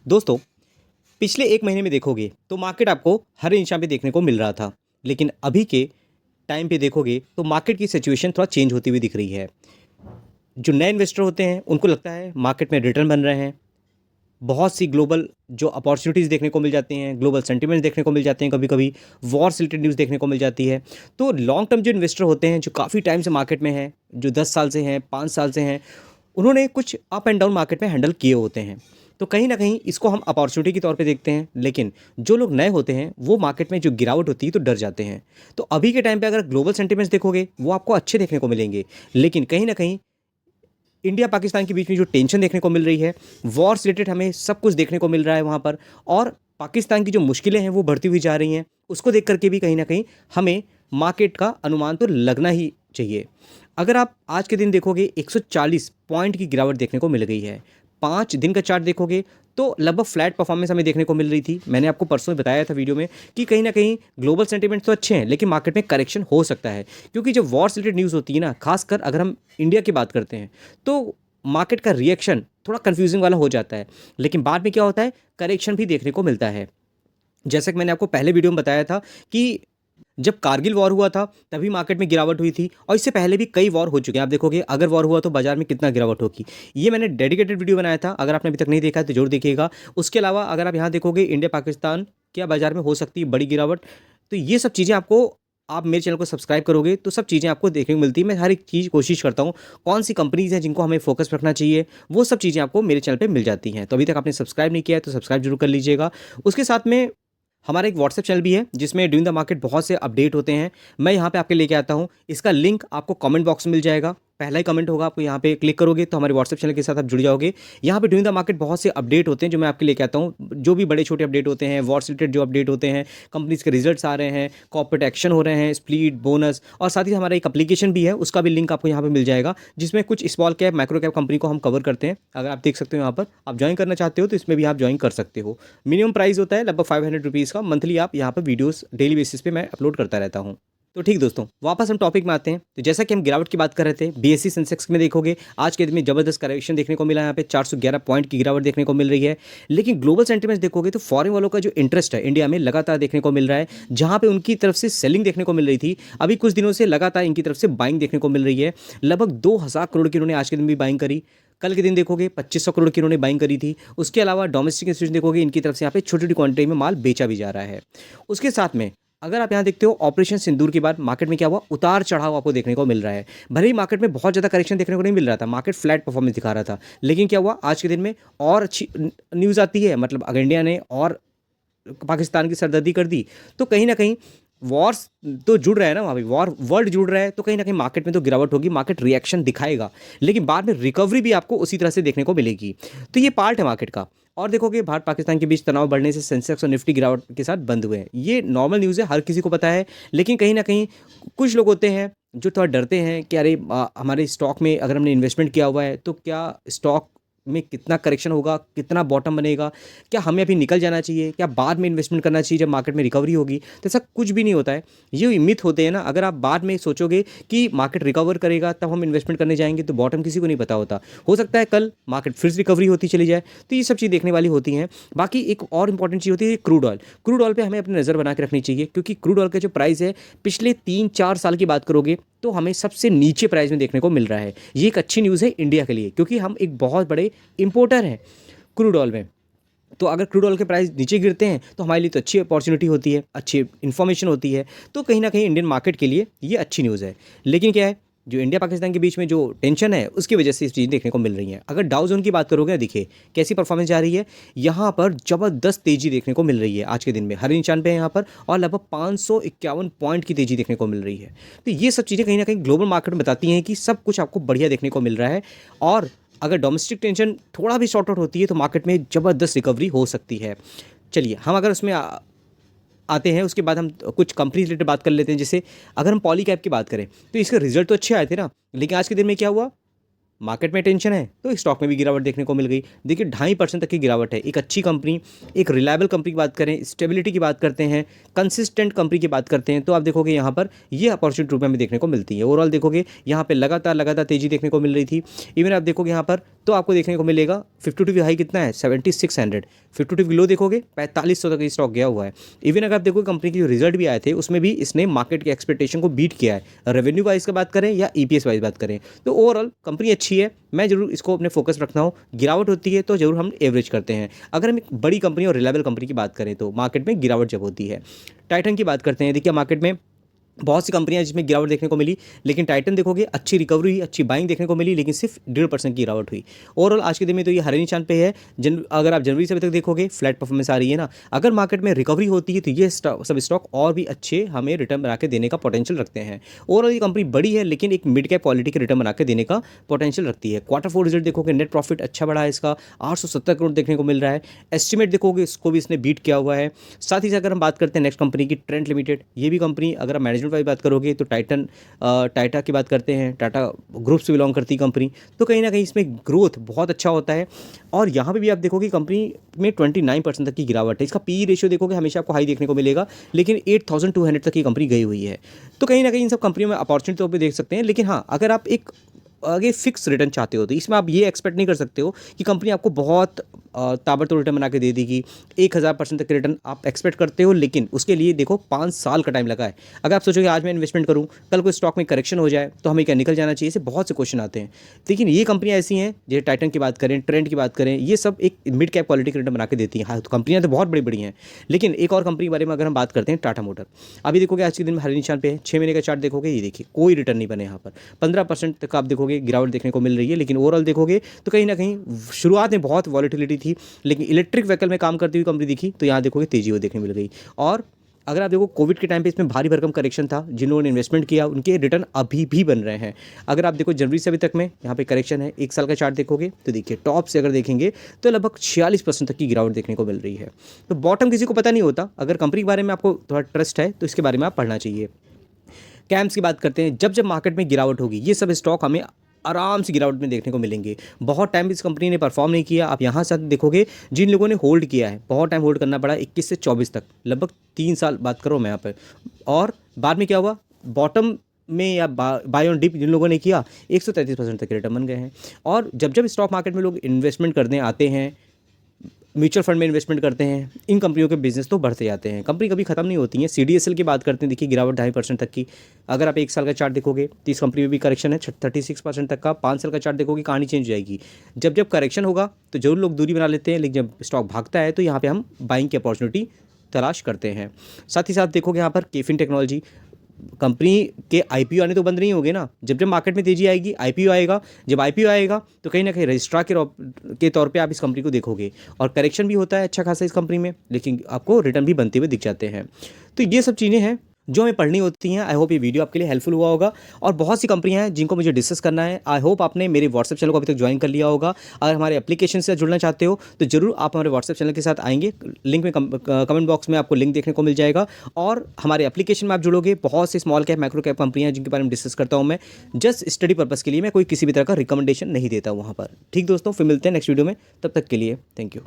दोस्तों, पिछले 1 महीने में देखोगे तो मार्केट आपको हर निशान पे देखने को मिल रहा था। लेकिन अभी के टाइम पे देखोगे तो मार्केट की सिचुएशन थोड़ा चेंज होती हुई दिख रही है। जो नए इन्वेस्टर होते हैं उनको लगता है मार्केट में रिटर्न बन रहे हैं। बहुत सी ग्लोबल जो अपॉर्च्युनिटीज़ देखने को मिल जाती हैं, ग्लोबल सेंटिमेंट्स देखने को मिल जाते हैं, कभी-कभी वॉर से रिलेटेड न्यूज़ देखने को मिल जाती है। तो लॉन्ग टर्म जो इन्वेस्टर होते हैं, जो काफ़ी टाइम से मार्केट में हैं, जो 10 साल से हैं, 5 साल से हैं, उन्होंने कुछ अप एंड डाउन मार्केट में हैंडल किए होते हैं। तो कहीं न कहीं इसको हम अपॉर्च्युनिटी के तौर पे देखते हैं, लेकिन जो लोग नए होते हैं, वो मार्केट में जो गिरावट होती है तो डर जाते हैं। तो अभी के टाइम पे अगर ग्लोबल सेंटिमेंट्स देखोगे, वो आपको अच्छे देखने को मिलेंगे। लेकिन कहीं न कहीं इंडिया पाकिस्तान के बीच में जो टेंशन देखने को मिल रही है, वॉर से रिलेटेड हमें सब कुछ देखने को मिल रहा है वहाँ पर, और पाकिस्तान की जो मुश्किलें हैं वो बढ़ती हुई जा रही हैं, उसको देख कर के भी कहीं न कहीं हमें मार्केट का अनुमान तो लगना ही चाहिए। अगर आप आज के दिन देखोगे 140 पॉइंट की गिरावट देखने को मिल गई है। 5 दिन का चार्ट देखोगे तो लगभग फ्लैट परफॉर्मेंस हमें देखने को मिल रही थी। मैंने आपको परसों बताया था वीडियो में कि कहीं न कहीं ग्लोबल सेंटिमेंट्स तो अच्छे हैं, लेकिन मार्केट में करेक्शन हो सकता है। क्योंकि जब वॉर से रिलेटेड न्यूज़ होती है ना, खासकर अगर हम इंडिया की बात करते हैं, तो मार्केट का रिएक्शन थोड़ा कन्फ्यूजिंग वाला हो जाता है। लेकिन बाद में क्या होता है, करेक्शन भी देखने को मिलता है। जैसा कि मैंने आपको पहले वीडियो में बताया था कि जब कारगिल वॉर हुआ था तभी मार्केट में गिरावट हुई थी, और इससे पहले भी कई वॉर हो चुके हैं। आप देखोगे अगर वॉर हुआ तो बाजार में कितना गिरावट होगी। ये मैंने डेडिकेटेड वीडियो बनाया था, अगर आपने अभी तक नहीं देखा है तो जरूर देखिएगा। उसके अलावा अगर आप यहाँ देखोगे इंडिया पाकिस्तान क्या बाजार में हो सकती है बड़ी गिरावट, तो ये सब चीज़ें आपको, आप मेरे चैनल को सब्सक्राइब करोगे तो सब चीज़ें आपको देखने को मिलती है। मैं हर एक चीज़ कोशिश करता हूँ, कौन सी कंपनीज़ हैं जिनको हमें फोकस रखना चाहिए, वो सब चीज़ें आपको मेरे चैनल पे मिल जाती हैं। तो अभी तक आपने सब्सक्राइब नहीं किया है तो सब्सक्राइब जरूर कर लीजिएगा। उसके साथ में हमारा एक व्हाट्सएप चैनल भी है जिसमें ड्यूरिंग द मार्केट बहुत से अपडेट होते हैं, मैं यहाँ पे आपके लेके आता हूँ। इसका लिंक आपको कमेंट बॉक्स में मिल जाएगा, पहला ही कमेंट होगा, आपको यहाँ पे क्लिक करोगे तो हमारे व्हाट्सएप चैनल के साथ आप जुड़ जाओगे। यहाँ पे ड्यूरिंग द मार्केट बहुत से अपडेट होते हैं जो मैं आपके लेके आता हूँ, जो भी बड़े छोटे अपडेट होते हैं, वॉर से रिलेटेड जो अपडेट होते हैं, कंपनीज के रिजल्ट्स आ रहे हैं, कॉर्पोरेट एक्शन हो रहे हैं, स्प्लिट, बोनस, और साथ ही हमारा एक एप्लीकेशन भी है, उसका भी लिंक आपको यहाँ पे मिल जाएगा, जिसमें कुछ small cap micro cap company को हम कवर करते हैं। अगर आप देख सकते हो यहाँ पर, आप ज्वाइन करना चाहते हो तो इसमें भी आप ज्वाइन कर सकते हो। मिनिमम प्राइस होता है लगभग 500 रुपीज़ का। मंथली आप यहाँ पर वीडियोस डेली बेसिस पे मैं अपलोड करता रहता हूँ। तो ठीक दोस्तों, वापस हम टॉपिक में आते हैं। तो जैसा कि हम गिरावट की बात कर रहे थे, बीएसई सेंसेक्स में देखोगे आज के दिन में जबरदस्त करेक्शन देखने को मिला, यहाँ पे 411 पॉइंट की गिरावट देखने को मिल रही है। लेकिन ग्लोबल सेंटिमेंट्स देखोगे तो फॉरेन वालों का जो इंटरेस्ट है इंडिया में लगातार देखने को मिल रहा है। जहाँ पे उनकी तरफ से सेलिंग देखने को मिल रही थी, अभी कुछ दिनों से लगातार इनकी तरफ से बाइंग देखने को मिल रही है। लगभग 2000 करोड़ की इन्होंने आज के दिन भी बाइंग करी। कल के दिन देखोगे 2500 करोड़ की इन्होंने बाइंग करी थी। उसके अलावा डोमेस्टिक इंस्टीट्यूशन देखोगे, इनकी तरफ से यहाँ पे छोटी छोटी क्वांटिटी में माल बेचा भी जा रहा है। उसके साथ में अगर आप यहाँ देखते हो ऑपरेशन सिंदूर के बाद मार्केट में क्या हुआ, उतार चढ़ाव आपको देखने को मिल रहा है। भले ही मार्केट में बहुत ज़्यादा करेक्शन देखने को नहीं मिल रहा था, मार्केट फ्लैट परफॉर्मेंस दिखा रहा था, लेकिन क्या हुआ आज के दिन में और अच्छी न्यूज़ आती है। मतलब अगर इंडिया ने और पाकिस्तान की सरदर्दी कर दी तो कहीं ना कहीं वॉर्स तो जुड़ रहा है ना, वहाँ पे वॉर वर्ल्ड जुड़ रहा है, तो कहीं ना कहीं मार्केट में तो गिरावट होगी, मार्केट रिएक्शन दिखाएगा, लेकिन बाद में रिकवरी भी आपको उसी तरह से देखने को मिलेगी। तो ये पार्ट है मार्केट का। और देखोगे भारत पाकिस्तान के बीच तनाव बढ़ने से सेंसेक्स और निफ्टी गिरावट के साथ बंद हुए हैं। ये नॉर्मल न्यूज़ है, हर किसी को पता है। लेकिन कहीं ना कहीं कुछ लोग होते हैं जो थोड़ा डरते हैं कि अरे हमारे स्टॉक में अगर हमने इन्वेस्टमेंट किया हुआ है तो क्या स्टॉक में कितना करेक्शन होगा, कितना बॉटम बनेगा, क्या हमें अभी निकल जाना चाहिए, क्या बाद में इन्वेस्टमेंट करना चाहिए जब मार्केट में रिकवरी होगी। तो ऐसा कुछ भी नहीं होता है। ये मिथ होते हैं ना, अगर आप बाद में सोचोगे कि मार्केट रिकवर करेगा तब हम इन्वेस्टमेंट करने जाएंगे, तो बॉटम किसी को नहीं पता होता। हो सकता है कल मार्केट फिर से रिकवरी होती चली जाए। तो ये सब चीज़ देखने वाली होती हैं। बाकी एक और इंपॉर्टेंट चीज़ होती है क्रूड ऑयल। क्रूड ऑयल पे हमें अपनी नज़र बना के रखनी चाहिए, क्योंकि क्रूड ऑयल का जो प्राइस है पिछले 3-4 साल की बात करोगे तो हमें सबसे नीचे प्राइस में देखने को मिल रहा है। ये एक अच्छी न्यूज़ है इंडिया के लिए, क्योंकि हम एक बहुत बड़े इंपोर्टर हैं क्रूड ऑयल में। तो अगर क्रूड ऑयल के प्राइस नीचे गिरते हैं तो हमारे लिए तो अच्छी अपॉर्चुनिटी होती है, अच्छी इन्फॉर्मेशन होती है। तो कहीं ना कहीं इंडियन मार्केट के लिए ये अच्छी न्यूज़ है। लेकिन क्या है, जो इंडिया पाकिस्तान के बीच में जो टेंशन है उसकी वजह से इस चीज़ देखने को मिल रही है। अगर डाउ जोन की बात करोगे, देखिए कैसी परफॉर्मेंस जा रही है। यहाँ पर ज़बरदस्त तेज़ी देखने को मिल रही है आज के दिन में, हर निशान पे है यहाँ पर, और लगभग 551 पॉइंट की तेज़ी देखने को मिल रही है। तो ये सब चीज़ें कहीं ना कहीं ग्लोबल मार्केट में बताती हैं कि सब कुछ आपको बढ़िया देखने को मिल रहा है। और अगर डोमेस्टिक टेंशन थोड़ा भी शॉर्ट आउट होती है तो मार्केट में ज़बरदस्त रिकवरी हो सकती है। चलिए हम अगर उसमें आते हैं, उसके बाद हम कुछ कंपनी रिलेटेड बात कर लेते हैं। जैसे अगर हम पॉली कैप की बात करें तो इसके रिजल्ट तो अच्छे आए थे ना, लेकिन आज के दिन में क्या हुआ, मार्केट में टेंशन है तो स्टॉक में भी गिरावट देखने को मिल गई। देखिए 2.5% तक की गिरावट है। एक अच्छी कंपनी, एक रिलायबल कंपनी की बात करें, स्टेबिलिटी की बात करते हैं, कंसिस्टेंट कंपनी की बात करते हैं, तो आप देखोगे यहाँ पर ये अपॉर्चुनिटी रूप में हमें देखने को मिलती है। ओवरऑल देखोगे यहाँ पे लगातार तेज़ी देखने को मिल रही थी। इवन आप देखोगे यहाँ पर तो आपको देखने को मिलेगा 52 हाई कितना है 7600, 52 लो देखोगे 4500 तक स्टॉक गया हुआ है। इवन अगर आप देखोगे कंपनी के जो रिजल्ट भी आए थे उसमें भी इसने मार्केट के एक्सपेक्टेशन को बीट किया है। रेवेन्यू वाइज का बात करें या ईपीएस वाइज बात करें तो ओवरऑल कंपनी अच्छी है। मैं जरूर इसको अपने फोकस रखता हूँ। गिरावट होती है तो जरूर हम एवरेज करते हैं। अगर हम एक बड़ी कंपनी और रिलायबल कंपनी की बात करें तो मार्केट में गिरावट जब होती है। टाइटन की बात करते हैं। देखिए मार्केट में बहुत सी कंपनियां जिसमें गिरावट देखने को मिली, लेकिन टाइटन देखोगे अच्छी रिकवरी हुई, अच्छी बाइंग देखने को मिली, लेकिन सिर्फ 1.5% की गिरावट हुई। ओवरऑल आज के दिन में तो ये हरे निशान पे है। अगर आप जनवरी से अभी तक देखोगे फ्लैट परफॉर्मेंस आ रही है ना। अगर मार्केट में रिकवरी होती है तो ये सब स्टॉक और भी अच्छे हमें रिटर्न बना के देने का पोटेंशियल रखते हैं। ओवरऑल ये कंपनी बड़ी है लेकिन एक मिड कैप क्वालिटी के रिटर्न बना के देने का पोटेंशियल रखती है। Q4 रिजल्ट देखोगे नेट प्रॉफिट अच्छा बढ़ा है इसका, 870 करोड़ देखने को मिल रहा है। एस्टिमेट देखोगे इसको भी इसने बीट किया हुआ है। साथ ही साथ अगर हम बात करते हैं नेक्स्ट कंपनी की ट्रेंट लिमिटेड, ये भी कंपनी अगर आप मैनेजमेंट वाइज बात करोगे तो टाटा की बात करते हैं, टाटा ग्रुप से बिलोंग करती कंपनी, तो कहीं ना कहीं इसमें ग्रोथ बहुत अच्छा होता है। और यहाँ पे भी आप देखोगे कंपनी में 29% तक की गिरावट है। इसका पी रेशियो देखोगे हमेशा आपको हाई देखने को मिलेगा, लेकिन 8200 तक की कंपनी गई हुई है। तो कहीं ना कहीं इन सब कंपनियों में अपॉर्चुनिटी तो आप देख सकते हैं। लेकिन हाँ, अगर आप एक आगे फिक्स रिटर्न चाहते हो तो इसमें आप ये एक्सपेक्ट नहीं कर सकते हो कि कंपनी आपको बहुत ताबड़तोड़ रिटर्न बना के दे देगी। 1000% तक के रिटर्न आप एक्सपेक्ट करते हो, लेकिन उसके लिए देखो 5 साल का टाइम लगा है। अगर आप सोचोगे आज मैं इन्वेस्टमेंट करूं, कल कोई स्टॉक में करेक्शन हो जाए तो हमें क्या निकल जाना चाहिए, ऐसे बहुत से क्वेश्चन आते हैं। लेकिन ये कंपनियां ऐसी हैं, जैसे टाइटन की बात करें, ट्रेंड की बात करें, ये सब एक मिड कैप क्वालिटी के रिटर्न बना के देती हैं। हाँ, तो कंपनियां तो बहुत बड़ी बड़ी हैं। लेकिन एक और कंपनी के बारे में अगर हम बात करते हैं, टाटा मोटर, अभी देखोगे आज के दिन में हरे निशान पे है। 6 महीने का चार्ट देखोगे, ये देखिए कोई रिटर्न नहीं बने यहाँ पर। 15% तक आप देखोगे गिरावट देखने को मिल रही है। लेकिन ओवरऑल देखोगे तो कहीं ना कहीं शुरुआत में बहुत वॉलिटिलिटी थी, लेकिन इलेक्ट्रिक व्हीकल में काम करती हुई कंपनी दिखी तो यहाँ देखोगे तेजी वो देखने मिल गई। और अगर आप देखो कोविड के टाइम पे इसमें भारी भरकम करेक्शन था, जिन्होंने इन्वेस्टमेंट किया उनके रिटर्न अभी भी बन रहे हैं। अगर आप देखो जनवरी से अभी तक में यहाँ पे करेक्शन है, 1 साल का चार्ट देखोगे तो देखिए टॉप से अगर देखेंगे तो लगभग 46% तक की गिरावट देखने को मिल रही है। तो बॉटम किसी को पता नहीं होता। अगर कंपनी के बारे में आपको थोड़ा ट्रस्ट है तो इसके बारे में आप पढ़ना चाहिए। कैम्स की बात करते हैं, जब जब मार्केट में गिरावट होगी ये सब स्टॉक हमें आराम से गिरावट में देखने को मिलेंगे। बहुत टाइम इस कंपनी ने परफॉर्म नहीं किया। आप यहाँ से देखोगे जिन लोगों ने होल्ड किया है, बहुत टाइम होल्ड करना पड़ा, 21 से 24 तक, लगभग 3 साल बात करो मैं यहाँ पर। और बाद में क्या हुआ, बॉटम में या बाय ऑन डिप जिन लोगों ने किया 133% तक के रिटर्न बन गए हैं। और जब जब स्टॉक मार्केट में लोग इन्वेस्टमेंट करने आते हैं, म्यूचुअल फंड में इन्वेस्टमेंट करते हैं, इन कंपनियों के बिजनेस तो बढ़ते जाते हैं। कंपनी कभी खत्म नहीं होती है। CDSL की बात करते हैं, देखिए गिरावट 2.5% तक की। अगर आप 1 साल का चार्ट देखोगे तो इस कंपनी में भी करेक्शन है 36% तक का। 5 साल का चार्ट देखोगे कहानी चेंज हो जाएगी। जब जब करेक्शन होगा तो जरूर लोग दूरी बना लेते हैं, लेकिन जब स्टॉक भागता है तो यहाँ पर हम बाइंग की अपॉर्चुनिटी तलाश करते हैं। साथ ही साथ देखोगे यहाँ पर केफिन टेक्नोलॉजी कंपनी के IPO आने तो बंद नहीं होंगे ना। जब जब मार्केट में तेजी आएगी IPO आएगा। जब IPO आएगा तो कहीं ना कहीं रजिस्ट्रार के तौर पे आप इस कंपनी को देखोगे। और करेक्शन भी होता है अच्छा खासा इस कंपनी में, लेकिन आपको रिटर्न भी बनते हुए दिख जाते हैं। तो ये सब चीज़ें हैं जो हमें पढ़नी होती हैं। आई होप ये वीडियो आपके लिए हेल्पफुल हुआ होगा। और बहुत सी कंपनियां हैं जिनको मुझे डिस्कस करना है। आई होप आपने मेरे व्हाट्सएप चैनल को अभी तक ज्वाइन कर लिया होगा। अगर हमारे एप्लीकेशन से जुड़ना चाहते हो तो जरूर आप हमारे व्हाट्सएप चैनल के साथ आएंगे। लिंक में कमेंट बॉक्स में आपको लिंक देखने को मिल जाएगा। और हमारे एप्लीकेशन में आप जुड़ोगे, बहुत C small cap micro cap कंपनियां हैं जिनके बारे में डिस्कस करता हूँ मैं, जस्ट स्टडी पर्पज़ के लिए। मैं कोई किसी भी तरह का रिकमेंडेशन नहीं देता वहाँ पर। ठीक दोस्तों, फिर मिलते हैं नेक्स्ट वीडियो में। तब तक के लिए थैंक यू।